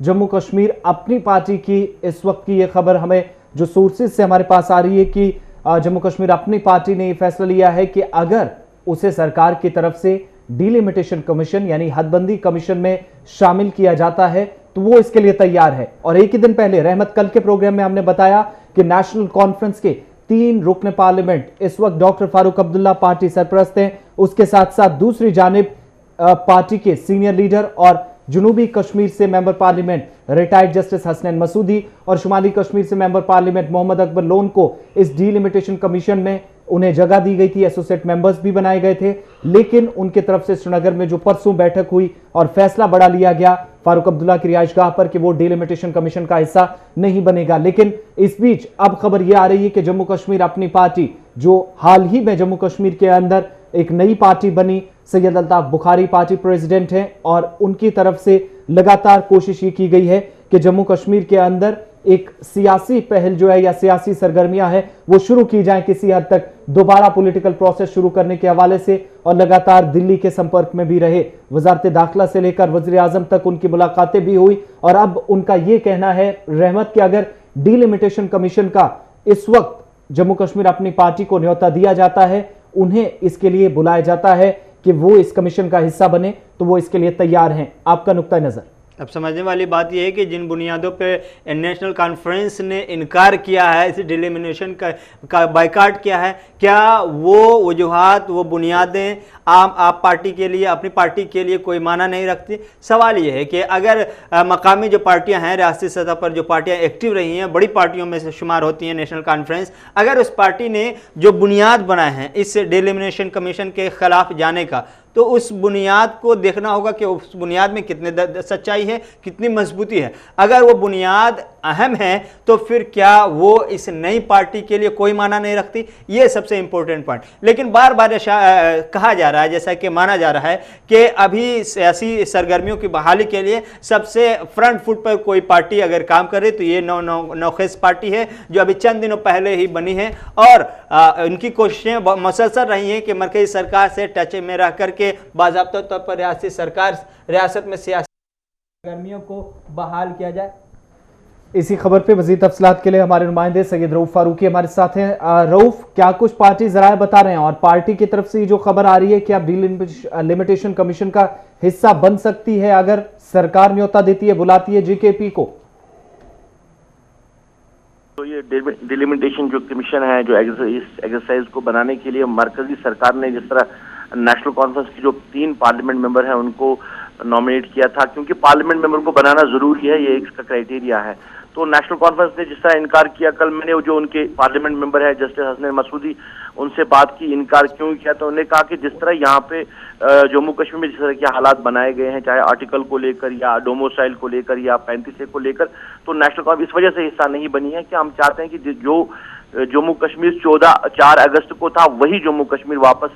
जम्मू कश्मीर अपनी पार्टी की, इस वक्त की यह खबर हमें जो सोर्सेज से हमारे पास आ रही है कि जम्मू कश्मीर अपनी पार्टी ने यह फैसला लिया है कि अगर उसे सरकार की तरफ से डिलिमिटेशन कमीशन यानी हदबंदी कमीशन में शामिल किया जाता है तो वो इसके लिए तैयार है। और एक ही दिन पहले रहमत कल के प्रोग्राम में हमने बताया कि नेशनल कॉन्फ्रेंस के 3 रुकन पार्लियामेंट इस वक्त डॉक्टर फारूक अब्दुल्ला पार्टी सरपरस्त हैं, उसके साथ साथ दूसरी जानिब पार्टी के सीनियर लीडर और जुनूबी कश्मीर से member parliament retired justice Hasnain Masoodi और शुमाली कश्मीर से मेंबर पार्लियामेंट मोहम्मद अकबर लोन को इस डिलिमिटेशन कमीशन में उन्हें जगह दी गई थी, एसोसिएट मेंबर्स भी बनाए गए थे। लेकिन उनकी तरफ से श्रीनगर में जो परसों बैठक हुई और फैसला बड़ा लिया गया फारूक अब्दुल्ला की रिहाइशगाह पर कि वो डिलिमिटेशन कमीशन का हिस्सा नहीं बनेगा। लेकिन इस बीच अब खबर यह आ रही है कि जम्मू कश्मीर अपनी पार्टी, जो हाल ही में जम्मू कश्मीर के अंदर एक नई पार्टी बनी, सैयद अल्ताफ बुखारी पार्टी प्रेसिडेंट हैं और उनकी तरफ से लगातार कोशिश ये की गई है कि जम्मू कश्मीर के अंदर एक सियासी पहल जो है या सियासी सरगर्मियां हैं वो शुरू की जाए किसी हद तक, दोबारा पॉलिटिकल प्रोसेस शुरू करने के हवाले से। और लगातार दिल्ली के संपर्क में भी रहे, वजारत दाखिला से लेकर वज़ीर आज़म तक उनकी मुलाकातें भी हुई। और अब उनका यह कहना है रहमत कि अगर डिलिमिटेशन कमीशन का इस वक्त जम्मू कश्मीर अपनी पार्टी को न्योता दिया जाता है, उन्हें इसके लिए बुलाया जाता है कि वो इस कमीशन का हिस्सा बने, तो वो इसके लिए तैयार हैं। आपका नुक्ता नजर? अब समझने वाली बात यह है कि जिन बुनियादों पे नेशनल कॉन्फ्रेंस ने इनकार किया है, इस डिलिमिनेशन का बायकाट किया है, क्या वो वजूहात, वो बुनियादें आप पार्टी के लिए, अपनी पार्टी के लिए कोई माना नहीं रखती? सवाल ये है कि अगर मकामी जो पार्टियां हैं, रियासती सतह पर जो पार्टियां एक्टिव रही हैं, बड़ी पार्टियों में से शुमार होती हैं नेशनल कॉन्फ्रेंस, अगर उस पार्टी ने जो बुनियाद बनाए हैं इस डिलिमिनेशन कमीशन के खिलाफ जाने का, तो उस बुनियाद को देखना होगा कि उस बुनियाद में कितने सच्चाई है, कितनी मजबूती है। अगर वो बुनियाद अहम है तो फिर क्या वो इस नई पार्टी के लिए कोई माना नहीं रखती? ये सबसे इंपॉर्टेंट पॉइंट। लेकिन बार बार कहा जा रहा है, जैसा कि माना जा रहा है कि अभी सियासी सरगर्मियों की बहाली के लिए सबसे फ्रंट फुट पर कोई पार्टी अगर काम करे तो ये नौखेज पार्टी है, जो अभी चंद दिनों पहले ही बनी है। और इनकी कोशिशें मुसलसल रही हैं कि मरकजी सरकार से टच में रह करके बाज़ाब्ता तौर पर रियासत में सियासी सरगर्मियों को बहाल किया जाए। इसी खबर पे मजीद तफसीलात के लिए हमारे नुमाइंदे सैयद रऊफ फारूकी हमारे साथ हैं। रऊफ, क्या कुछ पार्टी जराए बता रहे हैं और पार्टी की तरफ से जो खबर आ रही है कि आप डिलिमिटेशन कमीशन का हिस्सा बन सकती है अगर सरकार न्योता देती है, बुलाती है जेकेपी को? तो ये डिलिमिटेशन जो कमीशन है, जो इस एक्सरसाइज को बनाने के लिए मरकजी सरकार ने जिस तरह नेशनल कॉन्फ्रेंस की जो 3 पार्लियामेंट मेंबर हैं उनको नॉमिनेट किया था, क्योंकि पार्लियामेंट मेंबर को बनाना जरूरी है, ये इसका क्राइटेरिया है। तो नेशनल कॉन्फ्रेंस ने जिस तरह इनकार किया, कल मैंने जो उनके पार्लियामेंट मेंबर है जस्टिस हसनैन मसूदी, उनसे बात की, इनकार क्यों किया, तो उन्होंने कहा कि जिस तरह यहाँ पे जम्मू कश्मीर में जिस तरह के हालात बनाए गए हैं, चाहे आर्टिकल को लेकर या डोमोसाइल को लेकर या 35A को लेकर, तो नेशनल कॉन्फ्रेंस इस वजह से हिस्सा नहीं बनी है कि हम चाहते हैं कि जो जम्मू कश्मीर 4 अगस्त को था वही जम्मू कश्मीर वापस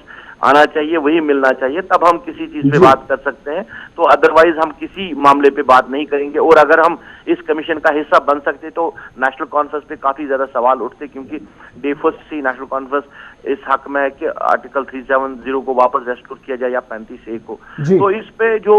आना चाहिए, वही मिलना चाहिए, तब हम किसी चीज पे बात कर सकते हैं। तो अदरवाइज हम किसी मामले पे बात नहीं करेंगे। और अगर हम इस कमीशन का हिस्सा बन सकते तो नेशनल कॉन्फ्रेंस पे काफी ज्यादा सवाल उठते, क्योंकि डे फर्स्ट से नेशनल कॉन्फ्रेंस इस हक में है कि आर्टिकल 370 को वापस रेस्टोर किया जाए या 35A को। तो इस पे जो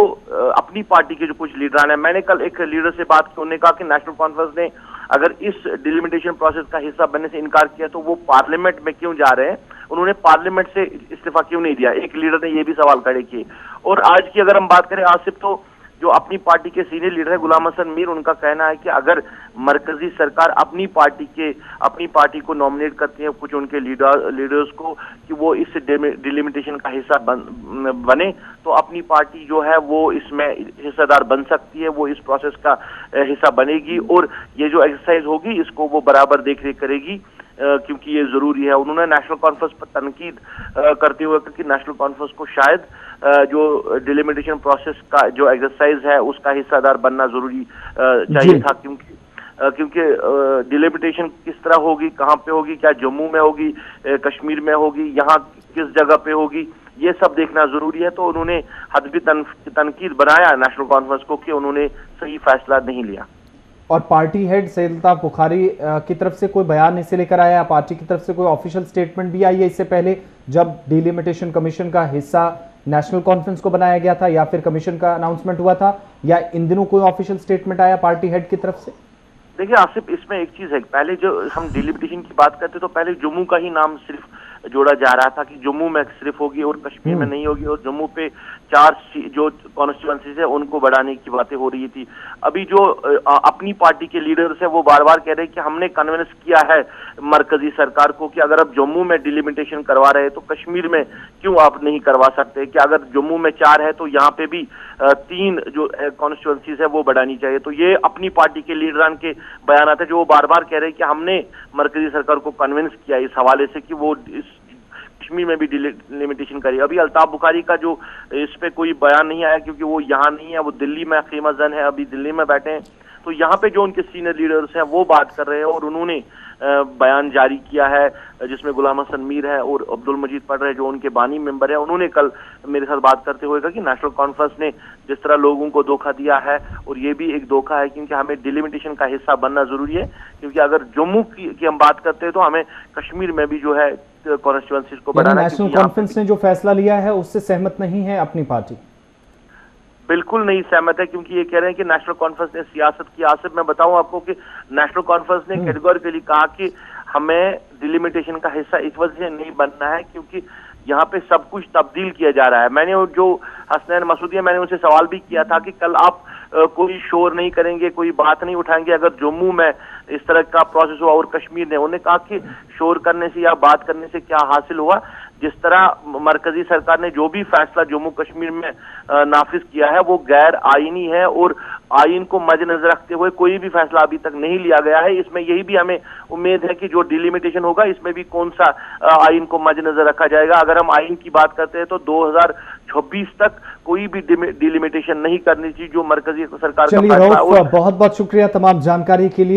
अपनी पार्टी के जो कुछ लीडरान है, मैंने कल एक लीडर से बात की, उन्होंने कहा कि नेशनल कॉन्फ्रेंस ने अगर इस डिलिमिटेशन प्रोसेस का हिस्सा बनने से इनकार किया तो वो पार्लियामेंट में क्यों जा रहे हैं, उन्होंने पार्लियामेंट से इस्तीफा क्यों नहीं दिया? एक लीडर ने ये भी सवाल खड़े किए। और आज की अगर हम बात करें आसिफ, तो जो अपनी पार्टी के सीनियर लीडर है गुलाम हसन मीर, उनका कहना है कि अगर मरकजी सरकार अपनी पार्टी को नॉमिनेट करती है, कुछ उनके लीडर्स को, कि वो इस डिलिमिटेशन का हिस्सा बने, तो अपनी पार्टी जो है वो इसमें हिस्सेदार बन सकती है, वो इस प्रोसेस का हिस्सा बनेगी और ये जो एक्सरसाइज होगी इसको वो बराबर देख रेख करेगी, क्योंकि ये जरूरी है। उन्होंने नेशनल कॉन्फ्रेंस पर तनकीद करते हुए कि नेशनल कॉन्फ्रेंस को शायद जो डिलिमिटेशन प्रोसेस का जो एक्सरसाइज है उसका हिस्सादार बनना जरूरी चाहिए था, क्योंकि डिलिमिटेशन किस तरह होगी, कहाँ पे होगी, क्या जम्मू में होगी, कश्मीर में होगी, यहाँ किस जगह पे होगी, ये सब देखना जरूरी है। तो उन्होंने हदबी तनकीद बनाया नेशनल कॉन्फ्रेंस को कि उन्होंने सही फैसला नहीं लिया। और पार्टी हेड सैयद अल्ताफ बुखारी की तरफ से कोई बयान इसे लेकर आया, पार्टी की तरफ से कोई ऑफिशियल स्टेटमेंट भी आई है इससे पहले जब डिलिमिटेशन कमीशन का हिस्सा नेशनल कॉन्फ्रेंस को बनाया गया था या फिर कमीशन का अनाउंसमेंट हुआ था, या इन दिनों कोई ऑफिशियल स्टेटमेंट आया पार्टी हेड की तरफ से? देखिए आसिफ, इसमें एक चीज है, पहले जो हम डिलिमिटेशन की बात करते तो पहले जम्मू का ही नाम सिर्फ जोड़ा जा रहा था कि जम्मू में सिर्फ होगी और कश्मीर में नहीं होगी, और जम्मू पे 4 जो कॉन्स्टिट्यूएंसीज है उनको बढ़ाने की बातें हो रही थी। अभी जो अपनी पार्टी के लीडर्स है वो बार बार कह रहे हैं कि हमने कन्विंस किया है मरकजी सरकार को कि अगर आप जम्मू में डिलिमिटेशन करवा रहे हैं तो कश्मीर में क्यों आप नहीं करवा सकते, कि अगर जम्मू में 4 है तो यहाँ पे भी 3 जो कॉन्स्टिट्यूएंसीज है वो बढ़ानी चाहिए। तो ये अपनी पार्टी के लीडरान के बयान है जो वो बार बार कह रहे हैं कि हमने मरकजी सरकार को कन्विंस किया इस हवाले से कि वो इस कश्मीर में भी डिलिमिटेशन करी। अभी अल्ताफ बुखारी का जो इस पे कोई बयान नहीं आया क्योंकि वो यहाँ नहीं है, वो दिल्ली में खीमा जन है, अभी दिल्ली में बैठे हैं। तो यहाँ पे जो उनके सीनियर लीडर्स हैं वो बात कर रहे हैं और उन्होंने बयान जारी किया है जिसमें गुलाम हसन मीर है और अब्दुल मजीद पढ़ जो उनके बानी मेंबर है। उन्होंने कल मेरे साथ बात करते हुए कहा कि नेशनल कॉन्फ्रेंस ने जिस तरह लोगों को धोखा दिया है और ये भी एक धोखा है क्योंकि हमें डिलिमिटेशन का हिस्सा बनना जरूरी है, क्योंकि अगर जम्मू की हम बात करते हैं तो हमें कश्मीर में भी जो है कॉन्स्टिट्यूएंसीज को बढ़ाना है। नेशनल कॉन्फ्रेंस ने जो फैसला लिया है उससे सहमत नहीं है अपनी पार्टी? बिल्कुल नहीं सहमत है, क्योंकि ये कह रहे हैं कि नेशनल कॉन्फ्रेंस ने सियासत की। आसिफ मैं बताऊं आपको कि नेशनल कॉन्फ्रेंस ने कैटेगोरिकली कहा कि हमें डिलिमिटेशन का हिस्सा इस वजह से नहीं बनना है क्योंकि यहाँ पे सब कुछ तब्दील किया जा रहा है। मैंने जो हसनैन मसूदी है मैंने उनसे सवाल भी किया था कि कल आप कोई शोर नहीं करेंगे, कोई बात नहीं उठाएंगे अगर जम्मू में इस तरह का प्रोसेस हुआ और कश्मीर ने। उन्होंने कहा कि शोर करने से या बात करने से क्या हासिल हुआ, जिस तरह मरकजी सरकार ने जो भी फैसला जम्मू कश्मीर में नाफिज किया है वो गैर आईनी है और आइन को मद्देनजर रखते हुए कोई भी फैसला अभी तक नहीं लिया गया है। इसमें यही भी हमें उम्मीद है कि जो डिलिमिटेशन होगा इसमें भी कौन सा आइन को मद्देनजर रखा जाएगा। अगर हम आइन की बात करते हैं तो 2026 तक कोई भी डिलिमिटेशन नहीं करनी चाहिए जो मरकजी सरकार का फैसला। बहुत बहुत शुक्रिया तमाम जानकारी के लिए।